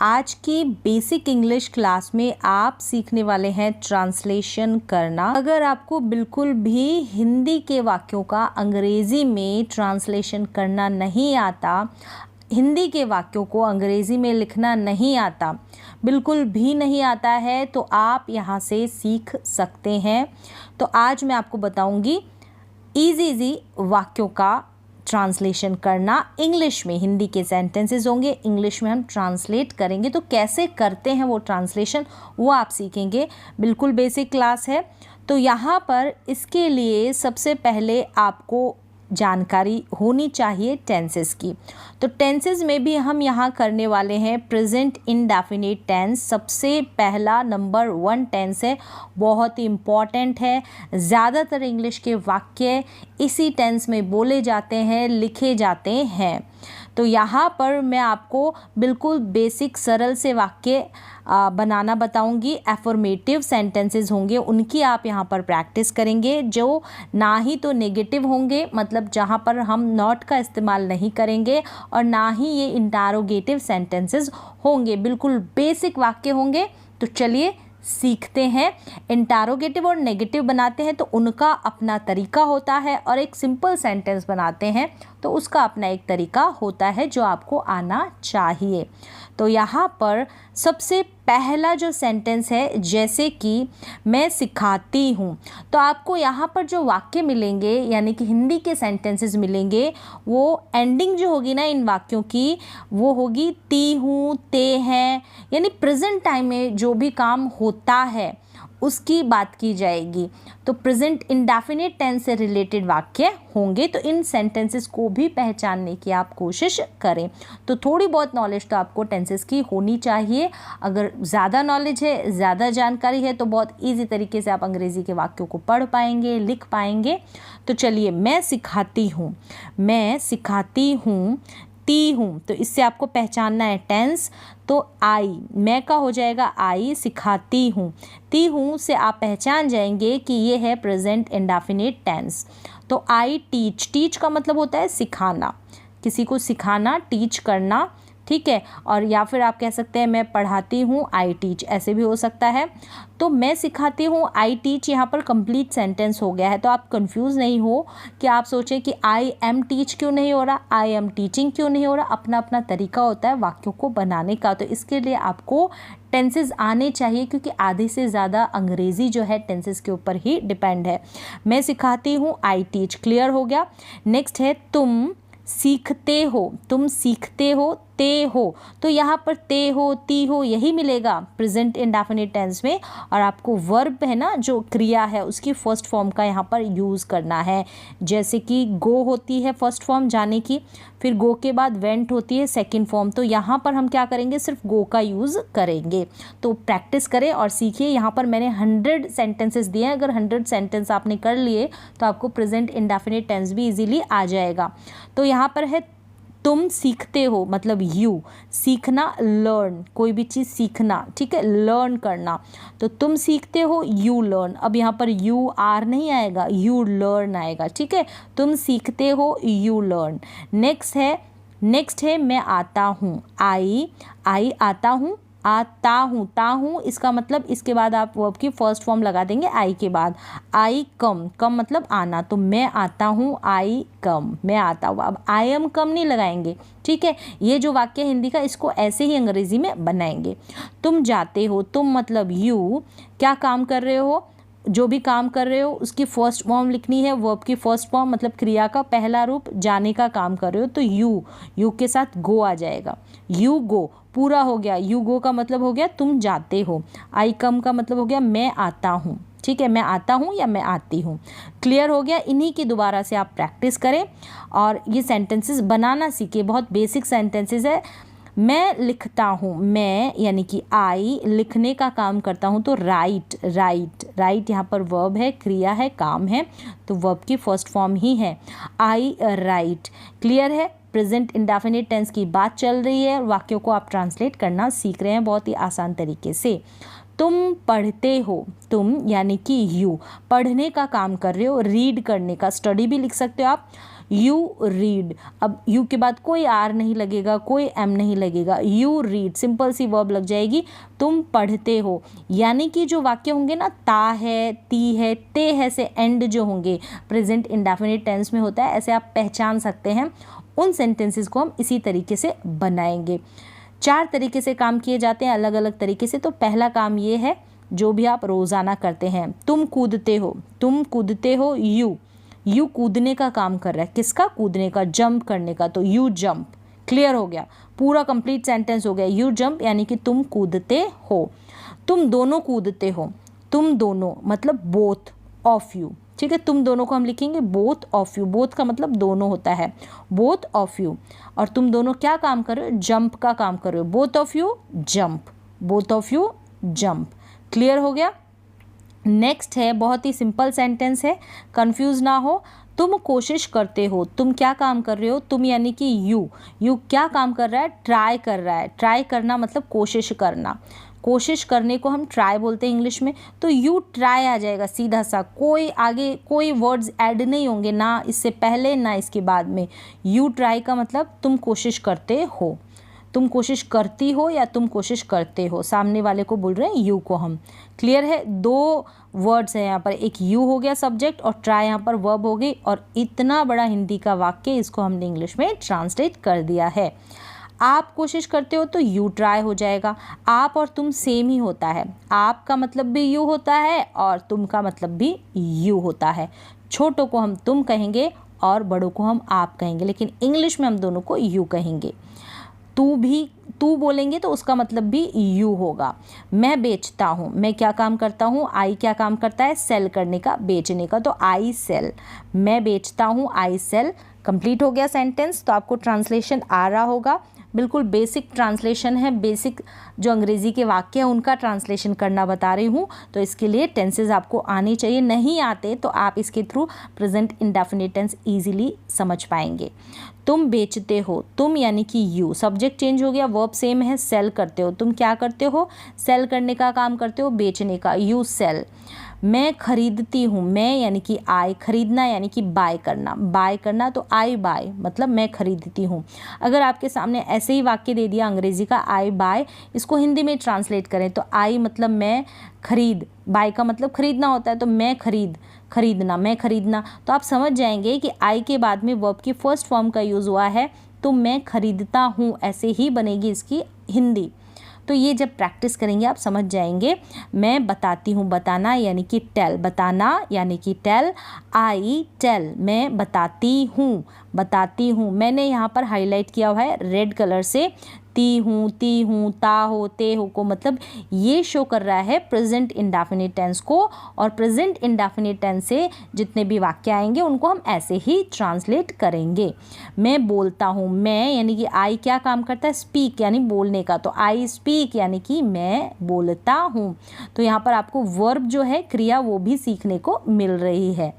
आज की basic English class में आप सीखने वाले हैं ट्रांसलेशन करना। अगर आपको बिल्कुल भी हिंदी के वाक्यों का अंग्रेज़ी में ट्रांसलेशन करना नहीं आता, हिंदी के वाक्यों को अंग्रेज़ी में लिखना नहीं आता, बिल्कुल भी नहीं आता है, तो आप यहाँ से सीख सकते हैं। तो आज मैं आपको बताऊँगी इजी वाक्यों का ट्रांसलेशन करना इंग्लिश में। हिंदी के सेंटेंसेस होंगे, इंग्लिश में हम ट्रांसलेट करेंगे, तो कैसे करते हैं वो ट्रांसलेशन वो आप सीखेंगे। बिल्कुल बेसिक क्लास है। तो यहाँ पर इसके लिए सबसे पहले आपको जानकारी होनी चाहिए टेंसेस की। तो टेंसेस में भी हम यहाँ करने वाले हैं प्रेजेंट इंडेफिनिट टेंस। सबसे पहला नंबर 1 टेंस है, बहुत ही इम्पॉर्टेंट है। ज़्यादातर इंग्लिश के वाक्य इसी टेंस में बोले जाते हैं, लिखे जाते हैं। तो यहाँ पर मैं आपको बिल्कुल बेसिक सरल से वाक्य बनाना बताऊंगी। एफर्मेटिव सेंटेंसेस होंगे, उनकी आप यहाँ पर प्रैक्टिस करेंगे, जो ना ही तो नेगेटिव होंगे, मतलब जहाँ पर हम नॉट का इस्तेमाल नहीं करेंगे, और ना ही ये इंटरोगेटिव सेंटेंसेस होंगे। बिल्कुल बेसिक वाक्य होंगे। तो चलिए सीखते हैं। इंटरोगेटिव और नेगेटिव बनाते हैं तो उनका अपना तरीका होता है, और एक सिंपल सेंटेंस बनाते हैं तो उसका अपना एक तरीका होता है जो आपको आना चाहिए। तो यहाँ पर सबसे पहला जो सेंटेंस है, जैसे कि मैं सिखाती हूँ, तो आपको यहाँ पर जो वाक्य मिलेंगे यानी कि हिंदी के सेंटेंसेस मिलेंगे, वो एंडिंग जो होगी ना इन वाक्यों की, वो होगी ती हूँ, ते हैं, यानी प्रेजेंट टाइम में जो भी काम होता है उसकी बात की जाएगी। तो प्रेजेंट इंडेफिनिट टेंस से रिलेटेड वाक्य होंगे। तो इन सेंटेंसेस को भी पहचानने की आप कोशिश करें। तो थोड़ी बहुत नॉलेज तो आपको टेंसेस की होनी चाहिए। अगर ज़्यादा नॉलेज है, ज़्यादा जानकारी है, तो बहुत ईजी तरीके से आप अंग्रेज़ी के वाक्यों को पढ़ पाएंगे, लिख पाएंगे। तो चलिए, मैं सिखाती हूँ, मैं सिखाती हूँ, ती हूँ, तो इससे आपको पहचानना है टेंस। तो आई, मैं का हो जाएगा आई, सिखाती हूँ, ती हूँ से आप पहचान जाएंगे कि ये है प्रेजेंट इंडेफिनिट टेंस। तो आई टीच, टीच का मतलब होता है सिखाना, किसी को सिखाना, टीच करना, ठीक है। और या फिर आप कह सकते हैं मैं पढ़ाती हूँ, आई टीच, ऐसे भी हो सकता है। तो मैं सिखाती हूँ, आई टीच, यहाँ पर कंप्लीट सेंटेंस हो गया है। तो आप कंफ्यूज नहीं हो कि आप सोचें कि आई एम टीच क्यों नहीं हो रहा, आई एम टीचिंग क्यों नहीं हो रहा। अपना अपना तरीका होता है वाक्यों को बनाने का। तो इसके लिए आपको टेंसेस आने चाहिए, क्योंकि आधे से ज़्यादा अंग्रेज़ी जो है टेंसेस के ऊपर ही डिपेंड है। मैं सिखाती हूँ, आई टीच, क्लियर हो गया। नेक्स्ट है तुम सीखते हो, तुम सीखते हो, ते हो, तो यहाँ पर ते हो, ती हो, यही मिलेगा प्रेजेंट इंडेफिनिट टेंस में। और आपको वर्ब है ना, जो क्रिया है, उसकी फर्स्ट फॉर्म का यहाँ पर यूज़ करना है। जैसे कि गो होती है फर्स्ट फॉर्म, जाने की, फिर गो के बाद वेंट होती है सेकंड फॉर्म। तो यहाँ पर हम क्या करेंगे, सिर्फ गो का यूज़ करेंगे। तो प्रैक्टिस करें और सीखिए। यहाँ पर मैंने 100 सेंटेंसेस दिए हैं। अगर 100 सेंटेंस आपने कर लिए तो आपको प्रेजेंट इंडेफिनिट टेंस भी इजीली आ जाएगा। तो यहाँ पर है तुम सीखते हो, मतलब यू, सीखना, लर्न, कोई भी चीज़ सीखना, ठीक है, लर्न करना। तो तुम सीखते हो, यू लर्न। अब यहाँ पर यू आर नहीं आएगा, यू लर्न आएगा, ठीक है। तुम सीखते हो, यू लर्न। नेक्स्ट है मैं आता हूँ, आई आता हूँ, आता हूँ, ता हूँ, इसका मतलब इसके बाद आप वर्ब की फर्स्ट फॉर्म लगा देंगे आई के बाद। आई कम, कम मतलब आना, तो मैं आता हूँ, आई कम, मैं आता हूँ। अब आई एम कम नहीं लगाएंगे, ठीक है। ये जो वाक्य हिंदी का, इसको ऐसे ही अंग्रेजी में बनाएंगे। तुम जाते हो, तुम मतलब यू, क्या काम कर रहे हो, जो भी काम कर रहे हो उसकी फर्स्ट फॉर्म लिखनी है। वर्ब की फर्स्ट फॉर्म मतलब क्रिया का पहला रूप, जाने का काम कर रहे हो, तो यू के साथ गो आ जाएगा, यू गो, पूरा हो गया। यू गो का मतलब हो गया तुम जाते हो। आई कम का मतलब हो गया मैं आता हूँ, ठीक है, मैं आता हूँ या मैं आती हूँ। क्लियर हो गया। इन्हीं की दोबारा से आप प्रैक्टिस करें और ये सेंटेंसेस बनाना सीखिए। बहुत बेसिक सेंटेंसेस है। मैं लिखता हूँ, मैं यानी कि आई लिखने का काम करता हूँ, तो राइट यहाँ पर वर्ब है, क्रिया है, काम है, तो वर्ब की फर्स्ट फॉर्म ही है, आई राइट। क्लियर है। प्रेजेंट इंडेफिनिट टेंस की बात चल रही है, वाक्यों को आप ट्रांसलेट करना सीख रहे हैं बहुत ही आसान तरीके से। तुम पढ़ते हो, तुम यानी कि यू, पढ़ने का काम कर रहे हो, रीड करने का, स्टडी भी लिख सकते हो आप। यू रीड, अब यू के बाद कोई आर नहीं लगेगा, कोई एम नहीं लगेगा, यू रीड, सिंपल सी वर्ब लग जाएगी, तुम पढ़ते हो। यानी कि जो वाक्य होंगे ना, ता है, ती है, ते है से एंड जो होंगे प्रेजेंट इंडेफिनिट टेंस में होता है, ऐसे आप पहचान सकते हैं। उन सेंटेंसेस को हम इसी तरीके से बनाएंगे। 4 तरीके से काम किए जाते हैं, अलग अलग तरीके से। तो पहला काम ये है जो भी आप रोज़ाना करते हैं, तुम कूदते हो, तुम कूदते हो, यू कूदने का काम कर रहा है, किसका, कूदने का, जंप करने का, तो यू जंप। क्लियर हो गया, पूरा कंप्लीट सेंटेंस हो गया, यू जंप यानी कि तुम कूदते हो। तुम दोनों कूदते हो, तुम दोनों मतलब बोथ ऑफ यू, ठीक है, तुम दोनों को हम लिखेंगे बोथ ऑफ यू, बोथ का मतलब दोनों होता है, बोथ ऑफ यू। और तुम दोनों क्या काम कर रहे हो, जंप का काम कर रहे हो, both of you jump, both of you jump. Clear हो गया। नेक्स्ट है, बहुत ही सिंपल सेंटेंस है, कंफ्यूज ना हो, तुम कोशिश करते हो, तुम क्या काम कर रहे हो, तुम यानी कि यू क्या काम कर रहा है, ट्राई कर रहा है, ट्राई करना मतलब कोशिश करना, कोशिश करने को हम ट्राई बोलते हैं इंग्लिश में, तो यू ट्राई आ जाएगा सीधा सा, कोई आगे कोई वर्ड्स ऐड नहीं होंगे, ना इससे पहले ना इसके बाद में। यू ट्राई का मतलब तुम कोशिश करते हो, तुम कोशिश करती हो या तुम कोशिश करते हो, सामने वाले को बोल रहे हैं यू को हम। क्लियर है, 2 वर्ड्स है यहाँ पर, एक यू हो गया सब्जेक्ट और ट्राई यहाँ पर वर्ब हो गई, और इतना बड़ा हिंदी का वाक्य इसको हमने इंग्लिश में ट्रांसलेट कर दिया है। आप कोशिश करते हो तो यू ट्राई हो जाएगा, आप और तुम सेम ही होता है, आप का मतलब भी यू होता है और तुम का मतलब भी यू होता है। छोटों को हम तुम कहेंगे और बड़ों को हम आप कहेंगे, लेकिन इंग्लिश में हम दोनों को यू कहेंगे। तू बोलेंगे तो उसका मतलब भी यू होगा। मैं बेचता हूँ, मैं क्या काम करता हूँ, आई क्या काम करता है, सेल करने का, बेचने का, तो आई सेल, मैं बेचता हूँ, आई सेल। कंप्लीट हो गया सेंटेंस। तो आपको ट्रांसलेशन आ रहा होगा, बिल्कुल बेसिक ट्रांसलेशन है, बेसिक जो अंग्रेज़ी के वाक्य हैं उनका ट्रांसलेशन करना बता रही हूँ। तो इसके लिए टेंसेस आपको आने चाहिए, नहीं आते तो आप इसके through present indefinite tense easily समझ पाएंगे। तुम बेचते हो, तुम यानी कि यू, सब्जेक्ट चेंज हो गया, वर्ब सेम है, सेल करते हो, तुम क्या करते हो, सेल करने का काम करते हो, बेचने का, यू सेल। मैं खरीदती हूँ, मैं यानी कि आई, खरीदना यानी कि बाय करना तो आई बाय मतलब मैं खरीदती हूँ। अगर आपके सामने ऐसे ही वाक्य दे दिया अंग्रेजी का आई बाय, इसको हिंदी में ट्रांसलेट करें तो आई मतलब मैं, खरीद, बाय का मतलब खरीदना होता है, तो मैं खरीदना, मैं खरीदना, तो आप समझ जाएंगे कि आई के बाद में वर्ब की फर्स्ट फॉर्म का यूज़ हुआ है, तो मैं खरीदता हूँ, ऐसे ही बनेगी इसकी हिंदी। तो ये जब प्रैक्टिस करेंगे आप समझ जाएंगे। मैं बताती हूँ, बताना यानी कि टेल, बताना यानी कि टेल, आई टेल, मैं बताती हूँ, मैंने यहाँ पर हाईलाइट किया हुआ है रेड कलर से, ती हूँ, ता हो, ते हो को, मतलब ये शो कर रहा है प्रेजेंट इंडेफिनिट टेंस को। और प्रेजेंट इंडेफिनिट टेंस से जितने भी वाक्य आएंगे उनको हम ऐसे ही ट्रांसलेट करेंगे। मैं बोलता हूँ, मैं यानी कि आई क्या काम करता है, स्पीक यानी बोलने का, तो आई स्पीक यानी कि मैं बोलता हूँ। तो यहाँ पर आपको वर्ब जो है, क्रिया, वो भी सीखने को मिल रही है।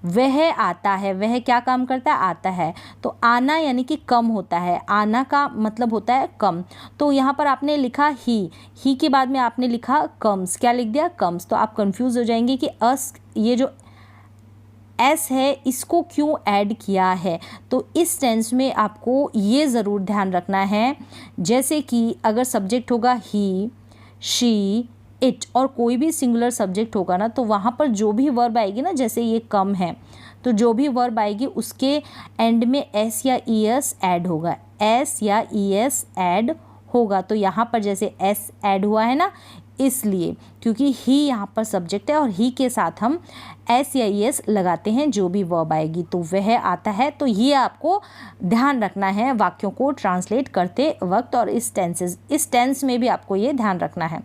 वह आता है, वह क्या काम करता है, आता है, तो आना यानी कि कम होता है, आना का मतलब होता है कम। तो यहाँ पर आपने लिखा ही के बाद में आपने लिखा कम्स, क्या लिख दिया, कम्स। तो आप कंफ्यूज हो जाएंगे कि अस, ये जो एस है इसको क्यों ऐड किया है। तो इस टेंस में आपको ये ज़रूर ध्यान रखना है, जैसे कि अगर सब्जेक्ट होगा ही, शी, इट और कोई भी सिंगुलर सब्जेक्ट होगा ना, तो वहाँ पर जो भी वर्ब आएगी ना, जैसे ये कम है तो जो भी वर्ब आएगी उसके एंड में एस या ई एस ऐड होगा, एस या ई एस ऐड होगा। तो यहाँ पर जैसे एस ऐड हुआ है ना, इसलिए क्योंकि ही यहाँ पर सब्जेक्ट है और ही के साथ हम एस या ई एस लगाते हैं जो भी वर्ब आएगी। तो वह आता है, तो ये आपको ध्यान रखना है वाक्यों को ट्रांसलेट करते वक्त, और इस टेंस में भी आपको ये ध्यान रखना है।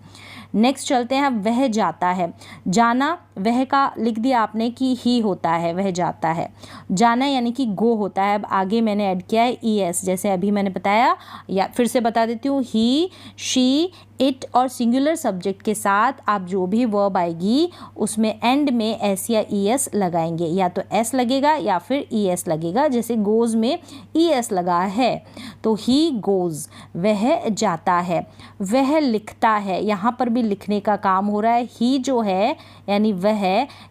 नेक्स्ट चलते हैं, वह जाता है, जाना, वह का लिख दिया आपने कि ही होता है, वह जाता है, जाना यानी कि गो होता है। अब आगे मैंने ऐड किया है ई एस, जैसे अभी मैंने बताया, या फिर से बता देती हूँ, ही, शी, इट और सिंगुलर सब्जेक्ट के साथ आप जो भी वर्ब आएगी उसमें एंड में एस या ई एस लगाएंगे, या तो एस लगेगा या फिर ई एस लगेगा। जैसे गोज में ई एस लगा है, तो ही गोज, वह जाता है, वह लिखता है, यहाँ पर भी लिखने का काम हो रहा है। ही जो है यानी वह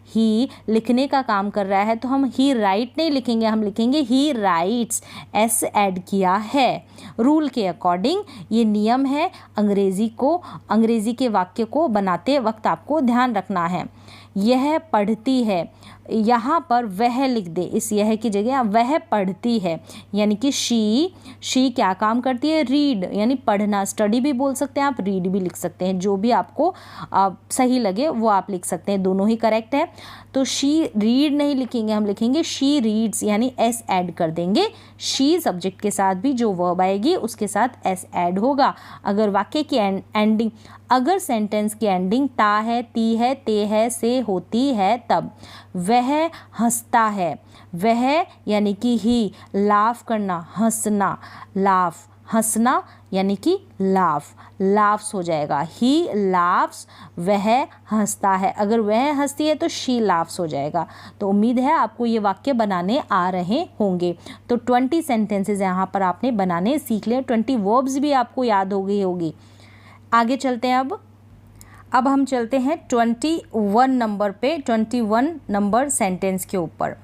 ही लिखने का काम कर रहा है, तो हम ही राइट नहीं लिखेंगे, हम लिखेंगे ही राइट्स, एस ऐड किया है। रूल के अकॉर्डिंग ये नियम है, अंग्रेज़ी के वाक्य को बनाते वक्त आपको ध्यान रखना है। यह पढ़ती है, यहाँ पर वह लिख दे, इस यह की जगह वह पढ़ती है, यानी कि शी क्या काम करती है, रीड यानी पढ़ना, स्टडी भी बोल सकते हैं आप, रीड भी लिख सकते हैं, जो भी आपको सही लगे वो आप लिख सकते हैं, दोनों ही करेक्ट है। तो शी रीड नहीं लिखेंगे, हम लिखेंगे शी रीड्स, यानी एस ऐड कर देंगे। शी सब्जेक्ट के साथ भी जो वर्ब आएगी उसके साथ एस ऐड होगा। अगर वाक्य की एंडिंग, अगर सेंटेंस की एंडिंग ता है, ती है, ते है, से होती है, तब वह हंसता है, वह यानी कि ही, लाफ करना, हंसना, लाफ, हंसना यानी कि लाफ, लाफ्स हो जाएगा, ही लाफ्स, वह हंसता है, अगर वह हंसती है तो शी लाफ्स हो जाएगा। तो उम्मीद है आपको ये वाक्य बनाने आ रहे होंगे। तो 20 सेंटेंसेस यहाँ पर आपने बनाने सीख लिए, 20 वर्ब्स भी आपको याद हो गई होगी। आगे चलते हैं। अब हम चलते हैं 21 नंबर पे, 21 नंबर सेंटेंस के ऊपर।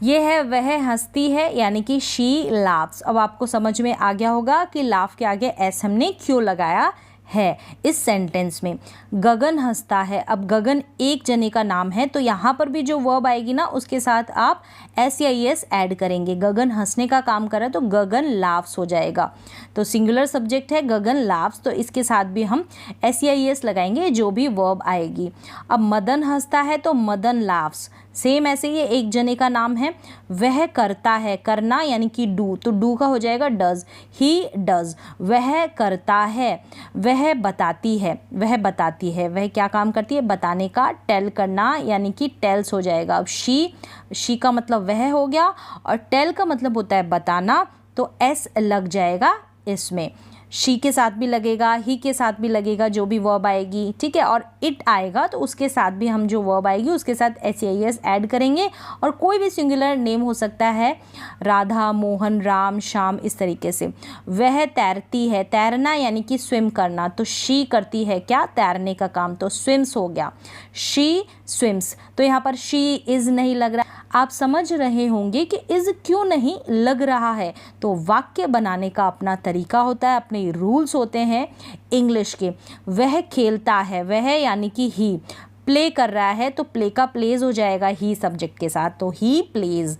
ये है वह हंसती है, यानी कि शी लाफ्स। अब आपको समझ में आ गया होगा कि लाफ के आगे एस हमने क्यों लगाया है इस सेंटेंस में। गगन हंसता है, अब गगन एक जने का नाम है, तो यहाँ पर भी जो वर्ब आएगी ना उसके साथ आप एस या एस ऐड करेंगे। गगन हंसने का काम कर रहा है तो गगन लाफ्स हो जाएगा। तो सिंगुलर सब्जेक्ट है गगन लाफ्स, तो इसके साथ भी हम एस या एस लगाएंगे जो भी वर्ब आएगी। अब मदन हंसता है तो मदन लाफ्स, सेम ऐसे ही एक जने का नाम है। वह करता है, करना यानी कि डू, तो डू का हो जाएगा डज, ही डज। वह करता है, वह बताती है, वह बताती है, वह क्या काम करती है, बताने का, टेल करना यानी कि टेल्स हो जाएगा। अब शी का मतलब वह हो गया और टेल का मतलब होता है बताना, तो एस लग जाएगा इसमें। शी के साथ भी लगेगा, ही के साथ भी लगेगा जो भी वर्ब आएगी, ठीक है। और इट आएगा तो उसके साथ भी हम जो वर्ब आएगी उसके साथ एस या एस ऐड करेंगे। और कोई भी सिंगुलर नेम हो सकता है, राधा, मोहन, राम, श्याम, इस तरीके से। वह तैरती है, तैरना यानी कि स्विम करना, तो शी करती है क्या, तैरने का काम, तो स्विम्स हो गया, शी स्विम्स। तो यहाँ पर शी इज़ नहीं लग रहा। आप समझ रहे होंगे कि इज़ क्यों नहीं लग रहा है। तो वाक्य बनाने का अपना तरीका होता है, अपने रूल्स होते हैं इंग्लिश के। वह खेलता है, वह यानी कि ही, प्ले कर रहा है तो प्ले का प्लेज हो जाएगा ही सब्जेक्ट के साथ, तो ही प्लेज।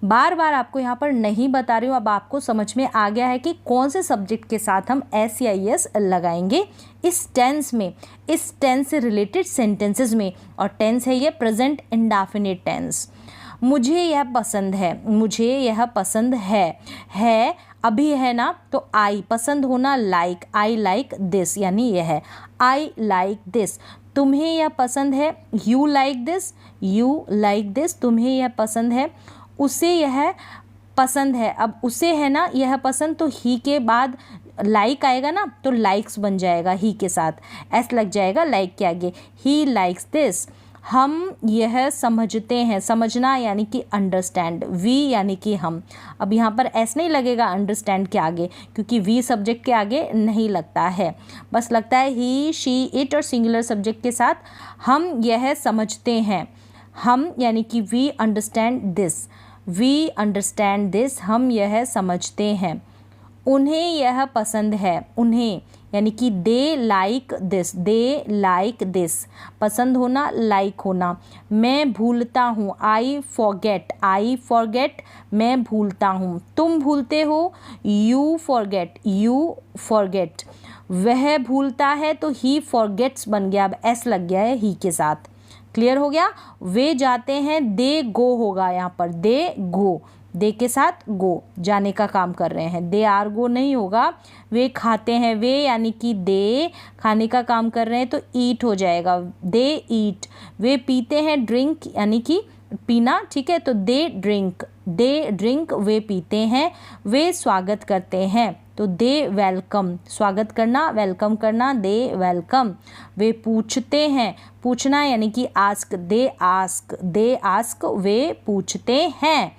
बार बार आपको यहाँ पर नहीं बता रही हूँ, अब आपको समझ में आ गया है कि कौन से सब्जेक्ट के साथ हम एस या एस लगाएंगे इस टेंस में, इस टेंस से रिलेटेड सेंटेंसेस में। और टेंस है ये प्रेजेंट इंडेफिनिट टेंस। मुझे यह पसंद है, मुझे यह पसंद है अभी है ना, तो आई, पसंद होना लाइक, आई लाइक दिस यानी यह, आई लाइक दिस। तुम्हें यह पसंद है, you like this, you like this, तुम्हें यह पसंद है। उसे यह पसंद है, अब उसे है ना यह पसंद, तो ही के बाद लाइक आएगा ना, तो लाइक्स बन जाएगा, ही के साथ एस लग जाएगा लाइक के आगे, ही लाइक्स दिस। हम यह समझते हैं, समझना यानी कि अंडरस्टैंड, वी यानी कि हम। अब यहाँ पर एस नहीं लगेगा अंडरस्टैंड के आगे, क्योंकि वी सब्जेक्ट के आगे नहीं लगता है, बस लगता है ही, शी, इट और सिंगुलर सब्जेक्ट के साथ। हम यह समझते हैं, हम यानी कि we understand this, we understand this, हम यह समझते हैं। उन्हें यह पसंद है, उन्हें यानी कि they like this, they like this, पसंद होना लाइक होना। मैं भूलता हूँ, आई फॉरगेट, मैं भूलता हूँ। तुम भूलते हो, यू फॉरगेट। वह भूलता है तो ही फॉरगेट्स बन गया, अब एस लग गया है ही के साथ। क्लियर हो गया। वे जाते हैं, दे गो होगा यहाँ पर, दे गो, दे के साथ गो, जाने का काम कर रहे हैं, दे आर गो नहीं होगा। वे खाते हैं, वे यानी कि दे खाने का काम कर रहे हैं, तो ईट हो जाएगा, दे ईट। वे पीते हैं, ड्रिंक यानी कि पीना, ठीक है, तो दे ड्रिंक, वे पीते हैं। वे स्वागत करते हैं, तो दे वेलकम, स्वागत करना, वेलकम करना, दे वेलकम। वे पूछते हैं, पूछना यानी कि आस्क, दे आस्क, वे पूछते हैं।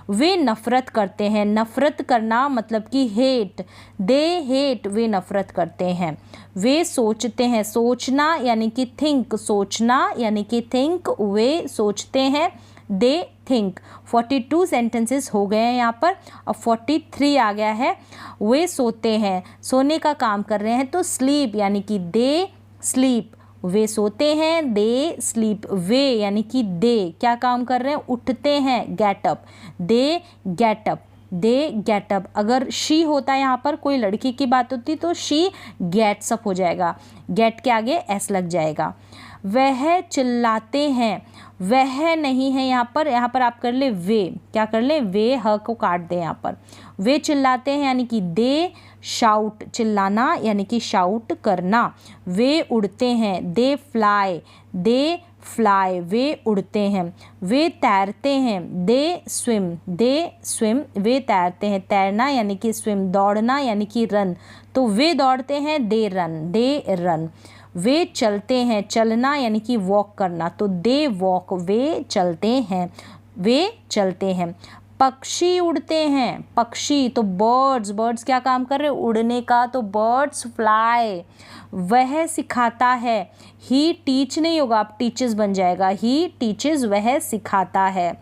वे नफ़रत करते हैं, नफ़रत करना मतलब कि हेट, दे हेट, वे नफ़रत करते हैं। वे सोचते हैं, सोचना यानी कि थिंक, सोचना यानी कि थिंक, वे सोचते हैं, दे थिंक। 42 सेंटेंसेस हो गए हैं यहाँ पर, अब 43 आ गया है। वे सोते हैं, सोने का काम कर रहे हैं, तो स्लीप यानी कि दे स्लीप, वे सोते हैं, दे स्लीप। वे यानी कि दे क्या काम कर रहे हैं, उठते हैं, get up, they get up, they get up. अगर शी होता है यहाँ पर, कोई लड़की की बात होती तो शी गेट्स अप हो जाएगा, गेट के आगे एस लग जाएगा। वह चिल्लाते हैं, वह नहीं है यहाँ पर आप कर ले वे, क्या कर ले, वे ह को काट दे यहाँ पर। वे चिल्लाते हैं यानी कि दे शाउट, चिल्लाना यानी कि शाउट करना। वे उड़ते हैं, दे फ्लाई, दे फ्लाई, वे उड़ते हैं। वे तैरते हैं, दे स्विम, वे तैरते हैं, तैरना यानी कि स्विम, दौड़ना यानी कि रन, तो वे दौड़ते हैं, दे रन। वे चलते हैं, चलना यानी कि वॉक करना, तो दे वॉक, वे चलते हैं। पक्षी उड़ते हैं, पक्षी तो बर्ड्स क्या काम कर रहे हैं, उड़ने का, तो बर्ड्स फ्लाई। वह सिखाता है, ही टीच नहीं होगा, आप टीचेस बन जाएगा, ही टीचेस, वह सिखाता है।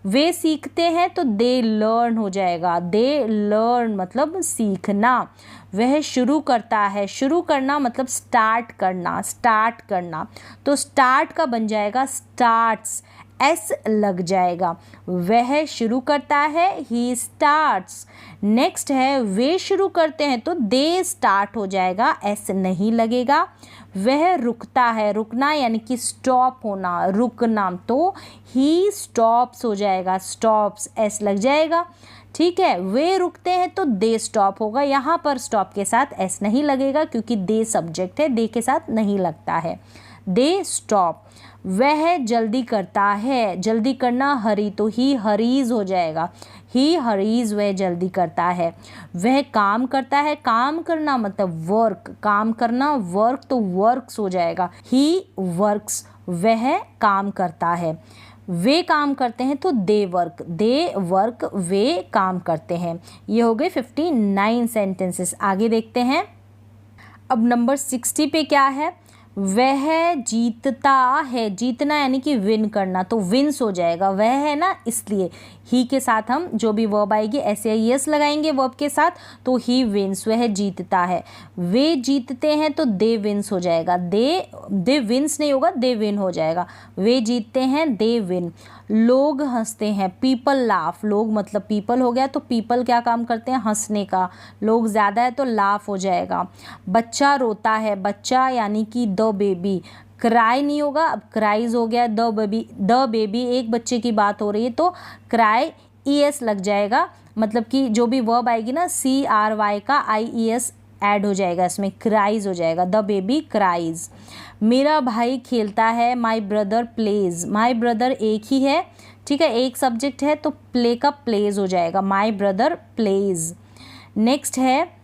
वे सीखते हैं तो दे लर्न हो जाएगा, दे लर्न मतलब सीखना। वह शुरू करता है, शुरू करना मतलब स्टार्ट करना, तो स्टार्ट का बन जाएगा स्टार्ट्स, एस लग जाएगा। वह शुरू करता है, ही स्टार्ट्स। नेक्स्ट है वे शुरू करते हैं, तो दे स्टार्ट हो जाएगा, एस नहीं लगेगा। वह रुकता है, रुकना यानी कि स्टॉप होना, रुकना, तो ही स्टॉप्स हो जाएगा, स्टॉप्स, एस लग जाएगा। ठीक है, वे रुकते हैं तो दे स्टॉप होगा, यहाँ पर स्टॉप के साथ एस नहीं लगेगा क्योंकि दे सब्जेक्ट है, दे के साथ नहीं लगता है, दे स्टॉप। वह जल्दी करता है, जल्दी करना हरी, तो ही हरीज हो जाएगा, ही हरीज, वह जल्दी करता है। वह काम करता है, काम करना मतलब वर्क, काम करना वर्क, तो वर्क्स हो जाएगा, ही वर्क्स, वह काम करता है। वे काम करते हैं तो दे वर्क, वे काम करते हैं। ये हो गए 59 सेंटेंसेस। आगे देखते हैं, अब नंबर 60 पे क्या है, वह जीतता है, जीतना यानी कि विन करना, तो विन्स हो जाएगा, वह है ना, इसलिए ही के साथ हम जो भी वर्ब आएगी एस लगाएंगे वर्ब के साथ, तो ही विन्स, वह जीतता है। वे जीतते हैं तो दे विन्स हो जाएगा, दे विन्स नहीं होगा, दे विन हो जाएगा। वे जीतते हैं, दे विन। लोग हंसते हैं, पीपल लाफ, लोग मतलब पीपल हो गया, तो पीपल क्या काम करते हैं, हंसने का, लोग ज़्यादा है तो लाफ हो जाएगा। बच्चा रोता है, बच्चा यानी कि द बेबी, क्राई नहीं होगा, अब क्राइज हो गया, द बेबी एक बच्चे की बात हो रही है तो क्राई ES लग जाएगा, मतलब कि जो भी वर्ब आएगी ना CRY का IES ऐड हो जाएगा इसमें, क्राइज हो जाएगा, द बेबी क्राइज। मेरा भाई खेलता है, my brother plays, my brother एक ही है, ठीक है, एक सब्जेक्ट है तो प्ले का प्लेज हो जाएगा, माई ब्रदर प्लेज। नेक्स्ट है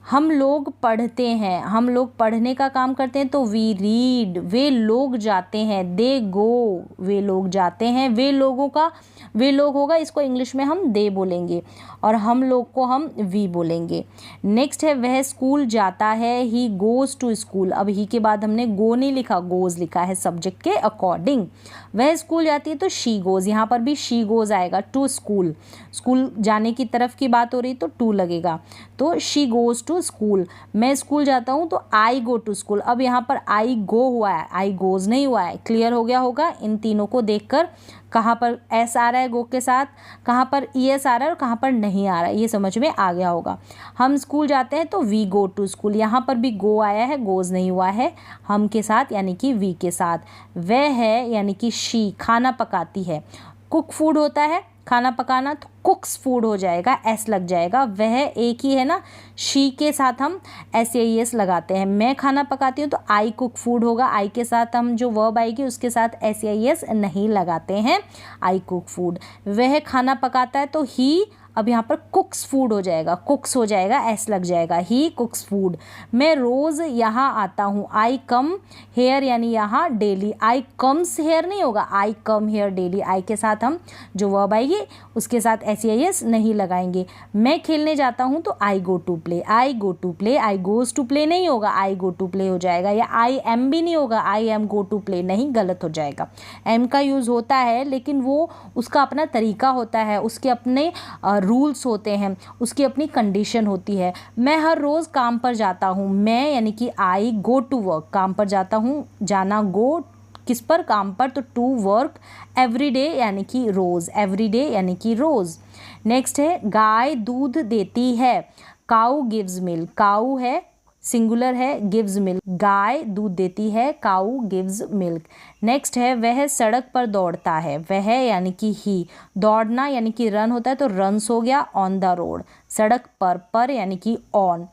हम लोग पढ़ते हैं, हम लोग पढ़ने का काम करते हैं तो वी रीड। वे लोग जाते हैं, दे गो, वे लोग जाते हैं, वे लोगों का वे लोग होगा, इसको इंग्लिश में हम दे बोलेंगे और हम लोग को हम वी बोलेंगे। नेक्स्ट है वह स्कूल जाता है, ही गोज़ टू स्कूल। अब ही के बाद हमने गो नहीं लिखा, गोज़ लिखा है सब्जेक्ट के अकॉर्डिंग। वह स्कूल जाती है तो शी गोज़, यहाँ पर भी शी गोज़ आएगा, टू स्कूल, स्कूल जाने की तरफ की बात हो रही तो टू लगेगा, तो शी गोज़ टू स्कूल। मैं स्कूल जाता हूँ तो आई गो टू स्कूल। अब यहाँ पर आई गो हुआ है, आई गोज़ नहीं हुआ है, क्लियर हो गया होगा इन तीनों को देखकर, कहाँ पर एस आ रहा है गो के साथ, कहाँ पर ES आ रहा है और कहाँ पर नहीं आ रहा है, ये समझ में आ गया होगा। हम स्कूल जाते हैं तो वी गो टू स्कूल, यहाँ पर भी गो आया है, गोज़ नहीं हुआ है, हम के साथ यानी कि वी के साथ। वह है यानी कि शी, खाना पकाती है, कुक फूड होता है खाना पकाना, तो कुक्स फूड हो जाएगा, एस लग जाएगा। वह एक ही है ना, शी के साथ हम SAES लगाते हैं। मैं खाना पकाती हूँ तो आई कुक फूड होगा, आई के साथ हम जो वर्ब आएगी उसके साथ SAES नहीं लगाते हैं, आई कुक फूड। वह खाना पकाता है तो ही अब यहाँ पर कुक्स फूड हो जाएगा, कुक्स हो जाएगा, एस लग जाएगा, ही कुक्स फूड। मैं रोज़ यहाँ आता हूँ, आई कम हेयर यानी यहाँ डेली, आई कम्स हेयर नहीं होगा, आई कम हेयर डेली। आई के साथ हम जो वर्ब आएगी उसके साथ एस नहीं लगाएंगे। मैं खेलने जाता हूँ तो I go to play, I go to play, I goes to play नहीं होगा, आई गो टू प्ले हो जाएगा। या आई एम भी नहीं होगा, I am go to play नहीं, गलत हो जाएगा। एम का यूज़ होता है लेकिन वो उसका अपना तरीका होता है, उसके अपने रूल्स होते हैं, उसकी अपनी कंडीशन होती है। मैं हर रोज़ काम पर जाता हूँ, मैं यानी कि आई गो टू वर्क, काम पर जाता हूँ, जाना गो किस पर, काम पर, तो टू वर्क, एवरीडे यानी कि रोज़, एवरीडे यानी कि रोज़। नेक्स्ट है गाय दूध देती है, काऊ गिव्स मिल्क, काऊ है सिंगुलर है, गिव्स मिल्क, गाय दूध देती है, काऊ गिव्स मिल्क। नेक्स्ट है वह सड़क पर दौड़ता है, वह यानी कि ही, दौड़ना यानी कि रन होता है तो रन्स हो गया, ऑन द रोड, सड़क पर यानी कि ऑन,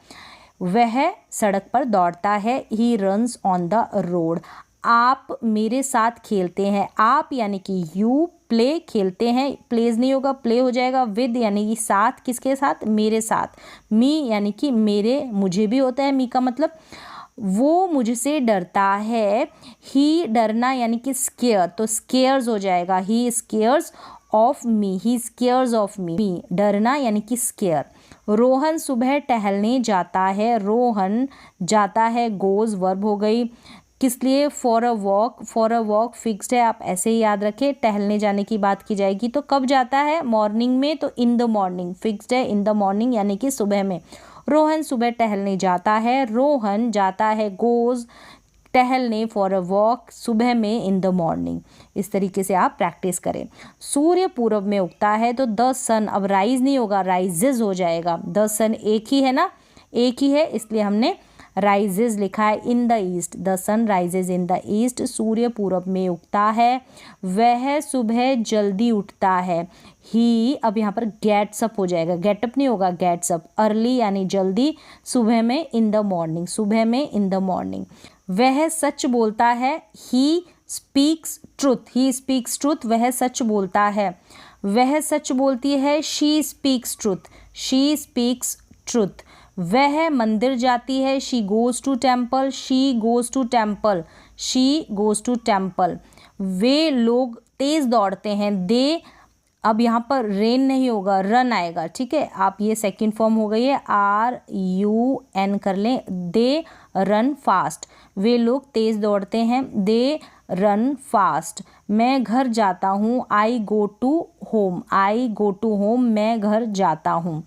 वह सड़क पर दौड़ता है, he runs on the road. आप मेरे साथ खेलते हैं, आप यानी कि यू, प्ले खेलते हैं, प्लेज नहीं होगा, प्ले हो जाएगा, विद यानी कि साथ, किसके साथ, मेरे साथ, मी यानी कि मेरे, मुझे भी होता है मी का मतलब, वो मुझसे डरता है, ही डरना यानी कि स्केयर, तो स्केयर्स हो जाएगा, he scares of me, he scares of me, डरना यानी कि स्केयर। रोहन सुबह टहलने जाता है, रोहन जाता है, गोज वर्ब हो गई, किस लिए, for a walk, for a walk fixed है, आप ऐसे ही याद रखें। टहलने जाने की बात की जाएगी तो कब जाता है, मॉर्निंग में, तो इन द मॉर्निंग, फिक्स्ड है, इन द मॉर्निंग यानी कि सुबह में। रोहन सुबह टहलने जाता है, रोहन जाता है, गोज टहलने, फॉर अ वॉक, सुबह में, इन द मॉर्निंग। इस तरीके से आप प्रैक्टिस करें। सूर्य पूरब में उगता है तो द सन, अब राइज नहीं होगा, राइजेज हो जाएगा, द सन एक ही है ना, एक ही है, इसलिए हमने राइजेज लिखा है, in the east, the sun rises in the east. सूर्य पूरब में उगता है, वह सुबह जल्दी उठता है, ही, अब यहाँ पर गेट्स अप हो जाएगा, गेटअप नहीं होगा, गेट्स अप, अर्ली यानी जल्दी, सुबह में, इन द मॉर्निंग, सुबह में, इन द मॉर्निंग। वह सच बोलता है, he speaks truth, he speaks truth, वह सच बोलता है, वह सच बोलती है, she speaks truth, she speaks truth. वह मंदिर जाती है, she goes to temple, she goes to temple, she goes to temple. वे लोग तेज़ दौड़ते हैं, दे, अब यहाँ पर रेन नहीं होगा, रन आएगा, ठीक है, आप ये सेकंड फॉर्म हो गई है, RUN कर लें, दे रन फास्ट, वे लोग तेज़ दौड़ते हैं, दे रन फास्ट। मैं घर जाता हूँ, I go to home, I go to home, मैं घर जाता हूँ।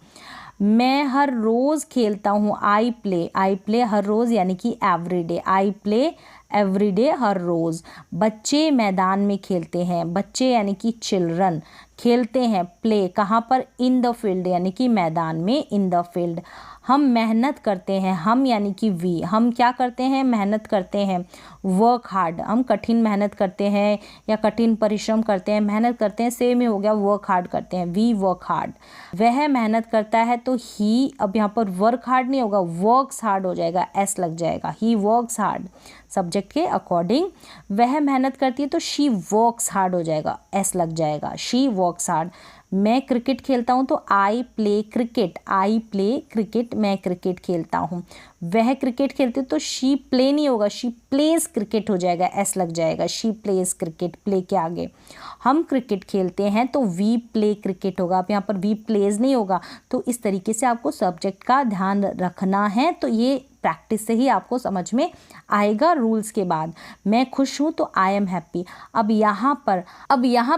मैं हर रोज़ खेलता हूँ, आई प्ले हर रोज़ यानी कि एवरीडे, आई प्ले एवरीडे हर रोज़। बच्चे मैदान में खेलते हैं, बच्चे यानी कि चिल्ड्रन, खेलते हैं, प्ले कहाँ पर, इन द फील्ड यानी कि मैदान में, इन द फील्ड। हम मेहनत करते हैं, हम यानी कि वी, हम क्या करते हैं, मेहनत करते हैं, वर्क हार्ड, हम कठिन मेहनत करते हैं या कठिन परिश्रम करते हैं, मेहनत करते हैं, सेम ही हो गया, वर्क हार्ड करते हैं, वी वर्क हार्ड। वह मेहनत करता है तो ही, अब यहाँ पर वर्क हार्ड नहीं होगा, वर्क्स हार्ड हो जाएगा, एस लग जाएगा, ही वर्क्स हार्ड, सब्जेक्ट के अकॉर्डिंग। वह मेहनत करती है तो शी वर्क्स हार्ड हो जाएगा, एस लग जाएगा, शी वर्क्स हार्ड। मैं क्रिकेट खेलता हूँ तो I play cricket, I play cricket, मैं क्रिकेट खेलता हूँ। वह क्रिकेट खेलते तो शी प्ले नहीं होगा, शी प्लेज क्रिकेट हो जाएगा, एस लग जाएगा, शी प्लेज क्रिकेट, प्ले के आगे। हम क्रिकेट खेलते हैं तो वी प्ले क्रिकेट होगा, अब यहाँ पर वी प्लेज नहीं होगा। तो इस तरीके से आपको सब्जेक्ट का ध्यान रखना है, तो ये प्रैक्टिस से ही आपको समझ में आएगा रूल्स के बाद। मैं खुश हूँ तो आई एम हैप्पी। अब यहाँ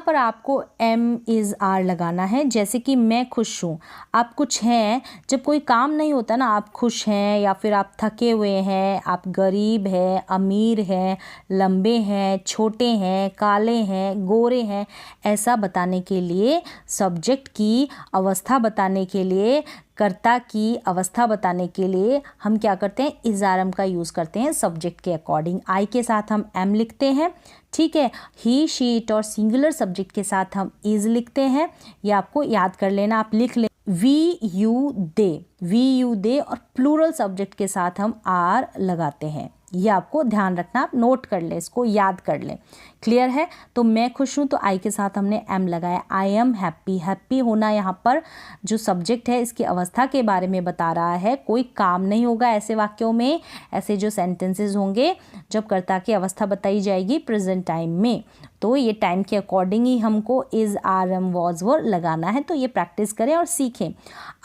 पर आपको एम इज़ आर लगाना है, जैसे कि मैं खुश हूँ, आप कुछ हैं, जब कोई काम नहीं होता ना, आप खुश हैं या फिर आप थके हुए हैं, आप गरीब हैं, अमीर हैं, लंबे हैं, छोटे हैं, काले हैं, गोरे हैं, ऐसा बताने के लिए, सब्जेक्ट की अवस्था बताने के लिए, कर्ता की अवस्था बताने के लिए हम क्या करते हैं, इज़ारम का यूज़ करते हैं सब्जेक्ट के अकॉर्डिंग। आई के साथ हम एम लिखते हैं, ठीक है, ही शी इट और सिंगुलर सब्जेक्ट के साथ हम इज़ लिखते हैं। ये आपको याद कर लेना, आप लिख लें, we you they, we you they और प्लूरल सब्जेक्ट के साथ हम आर लगाते हैं। ये आपको ध्यान रखना, आप नोट कर लें, इसको याद कर लें। क्लियर है? तो मैं खुश हूँ तो आई के साथ हमने एम लगाया। I am happy. हैप्पी होना यहाँ पर जो सब्जेक्ट है इसकी अवस्था के बारे में बता रहा है। कोई काम नहीं होगा ऐसे वाक्यों में, ऐसे जो सेंटेंसेस होंगे जब कर्ता की अवस्था बताई जाएगी प्रेजेंट टाइम में, तो ये टाइम के अकॉर्डिंग ही हमको इज़, आर, एम, वॉज, वर लगाना है। तो ये प्रैक्टिस करें और सीखें।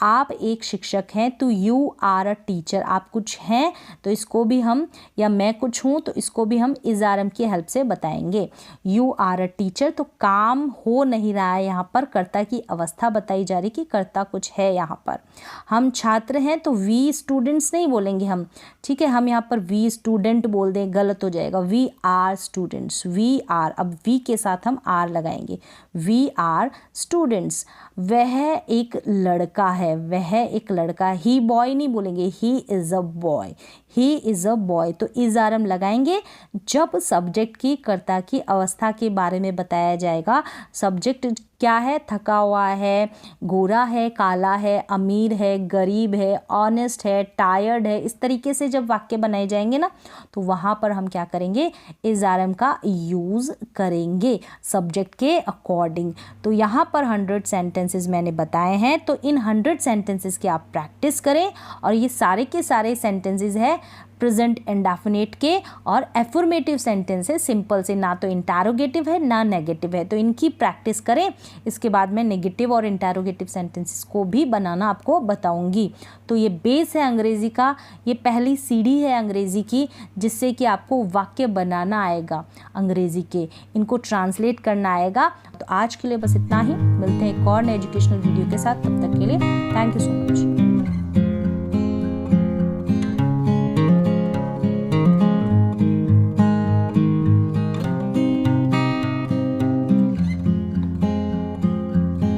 आप एक शिक्षक हैं तो यू आर अ टीचर। आप कुछ हैं तो इसको भी हम, या मैं कुछ हूँ तो इसको भी हम इज़, आर, एम की हेल्प से बताएंगे। यू आर अ टीचर, तो काम हो नहीं रहा है यहाँ पर, कर्ता की अवस्था बताई जा रही कि कर्ता कुछ है यहाँ पर। हम छात्र हैं तो वी स्टूडेंट्स नहीं बोलेंगे हम, ठीक है, हम यहाँ पर वी स्टूडेंट बोल दें, गलत हो जाएगा। We are students, we are, अब वी के साथ हम आर लगाएंगे। We are students. वह एक लड़का है, वह एक लड़का। ही बॉय नहीं बोलेंगे, he is a boy, he is a boy. तो इज़, आर, एम लगाएंगे जब सब्जेक्ट की, कर्ता की अवस्था के बारे में बताया जाएगा। सब्जेक्ट क्या है? थका हुआ है, गोरा है, काला है, अमीर है, गरीब है, ऑनेस्ट है, टायर्ड है। इस तरीके से जब वाक्य बनाए जाएंगे ना, तो वहाँ पर हम क्या करेंगे? इज़, आर, एम का यूज़ करेंगे सब्जेक्ट के अकॉर्डिंग। तो यहाँ पर 100 सेंटेंसेस मैंने बताए हैं, तो इन 100 सेंटेंसेस की आप प्रैक्टिस करें। और ये सारे के सारे सेंटेंसेस है प्रेजेंट इंडेफिनिट के और एफर्मेटिव सेंटेंस है, सिंपल से, ना तो इंटरोगेटिव है ना नेगेटिव है। तो इनकी प्रैक्टिस करें। इसके बाद मैं नेगेटिव और इंटरोगेटिव सेंटेंसेस को भी बनाना आपको बताऊंगी। तो ये बेस है अंग्रेज़ी का, ये पहली सीढ़ी है अंग्रेज़ी की, जिससे कि आपको वाक्य बनाना आएगा अंग्रेज़ी के, इनको ट्रांसलेट करना आएगा। तो आज के लिए बस इतना ही। मिलते हैं एक और नए एजुकेशनल वीडियो के साथ, तब तक के लिए थैंक यू सो मच।